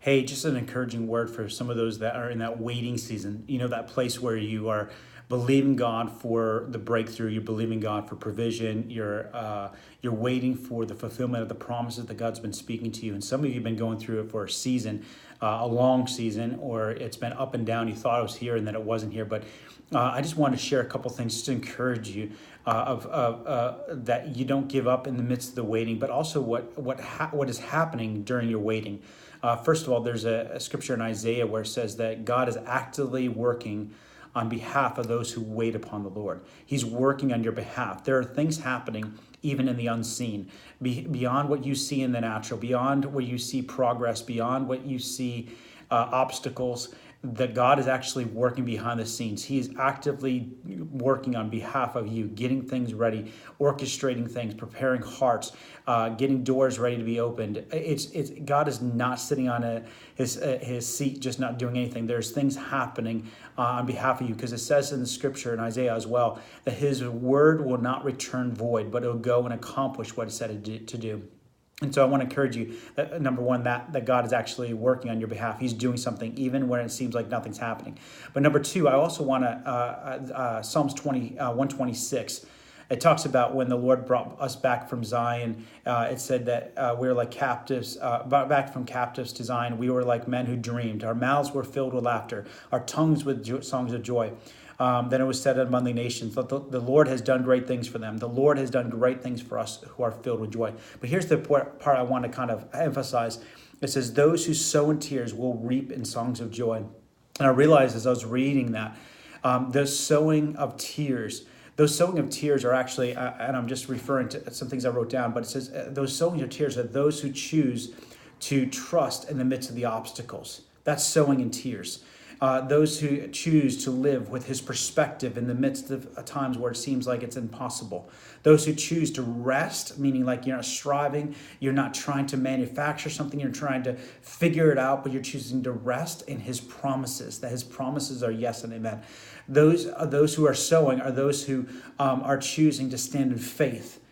Hey, just an encouraging word for some of those that are in that waiting season. You know, that place where you are believing God for the breakthrough. You're believing God for provision. You're waiting for the fulfillment of the promises that God's been speaking to you. And some of you have been going through it for a season, a long season, or it's been up and down. You thought it was here and then it wasn't here. But I just wanted to share a couple things just to encourage you that you don't give up in the midst of the waiting, but also what is happening during your waiting. First of all, there's a scripture in Isaiah where it says that God is actively working on behalf of those who wait upon the Lord. He's working on your behalf. There are things happening even in the unseen, beyond what you see in the natural, beyond where you see progress, beyond what you see obstacles, that God is actually working behind the scenes. He is actively working on behalf of you, getting things ready, orchestrating things, preparing hearts, getting doors ready to be opened. It's God is not sitting on his seat, just not doing anything. There's things happening on behalf of you, because it says in the scripture in Isaiah as well that his word will not return void, but it'll go and accomplish what it said to do. And so I want to encourage you that, number one, that God is actually working on your behalf. He's doing something even when it seems like nothing's happening. But number two, I also want to, Psalms 126, it talks about when the Lord brought us back from Zion. It said that we were like captives, back from captives to Zion. We were like men who dreamed. Our mouths were filled with laughter, our tongues with songs of joy. Then it was said among the nations, the Lord has done great things for them. The Lord has done great things for us who are filled with joy. But here's the part I want to kind of emphasize. It says, those who sow in tears will reap in songs of joy. And I realized as I was reading that, the sowing of tears, those sowing of tears are actually, and I'm just referring to some things I wrote down, but it says those sowing of tears are those who choose to trust in the midst of the obstacles. That's sowing in tears. Those who choose to live with his perspective in the midst of times where it seems like it's impossible. Those who choose to rest, meaning like you're not striving, you're not trying to manufacture something, you're trying to figure it out, but you're choosing to rest in his promises, that his promises are yes and amen. Those who are sowing are those who are choosing to stand in faith,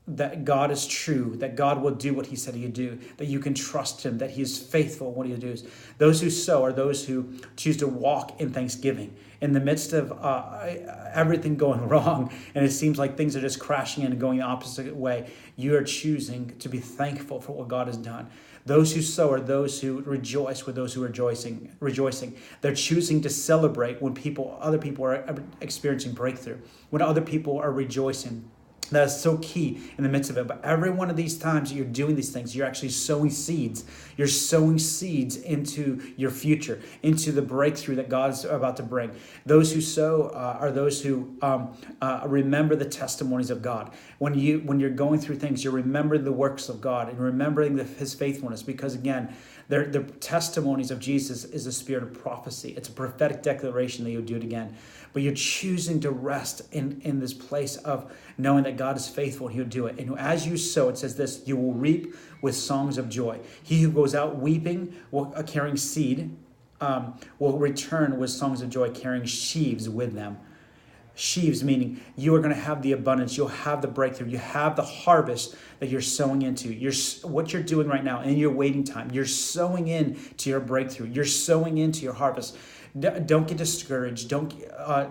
that God is true, that God will do what he said he'd do, that you can trust him, that he is faithful in what he does. Those who sow are those who choose to walk in thanksgiving. In the midst of everything going wrong, and it seems like things are just crashing in and going the opposite way, you are choosing to be thankful for what God has done. Those who sow are those who rejoice with those who are rejoicing. They're choosing to celebrate when other people are experiencing breakthrough, when other people are rejoicing. That is so key in the midst of it. But every one of these times that you're doing these things, you're actually sowing seeds. You're sowing seeds into your future, into the breakthrough that God is about to bring. Those who sow are those who remember the testimonies of God. When you're going through things, you're remembering the works of God and remembering his faithfulness, because again, the testimonies of Jesus is a spirit of prophecy. It's a prophetic declaration that you'll do it again. But you're choosing to rest in this place of knowing that God is faithful and he'll do it. And as you sow, it says this, you will reap with songs of joy. He who goes out weeping, carrying seed, will return with songs of joy, carrying sheaves with them. Sheaves meaning you are going to have the abundance, you'll have the breakthrough, you have the harvest that you're sowing into. What you're doing right now in your waiting time, you're sowing into your breakthrough, you're sowing into your harvest. Don't get discouraged, don't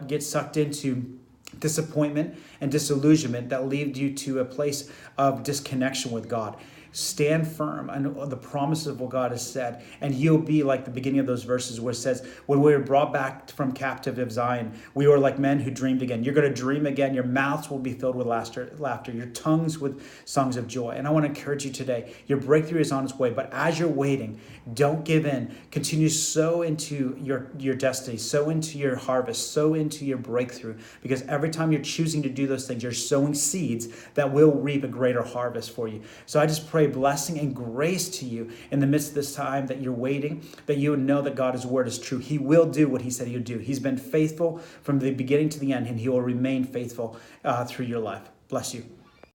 get sucked into disappointment and disillusionment that lead you to a place of disconnection with God. Stand firm on the promises of what God has said, and you'll be like the beginning of those verses where it says, when we were brought back from captivity of Zion, we were like men who dreamed again. You're going to dream again. Your mouths will be filled with laughter, your tongues with songs of joy. And I want to encourage you today, your breakthrough is on its way, but as you're waiting, don't give in. Continue to sow into your destiny, sow into your harvest, sow into your breakthrough, because every time you're choosing to do those things, you're sowing seeds that will reap a greater harvest for you. So I just pray blessing and grace to you in the midst of this time that you're waiting, that you would know that God's word is true. He will do what he said he would do. He's been faithful from the beginning to the end, and he will remain faithful through your life. Bless you.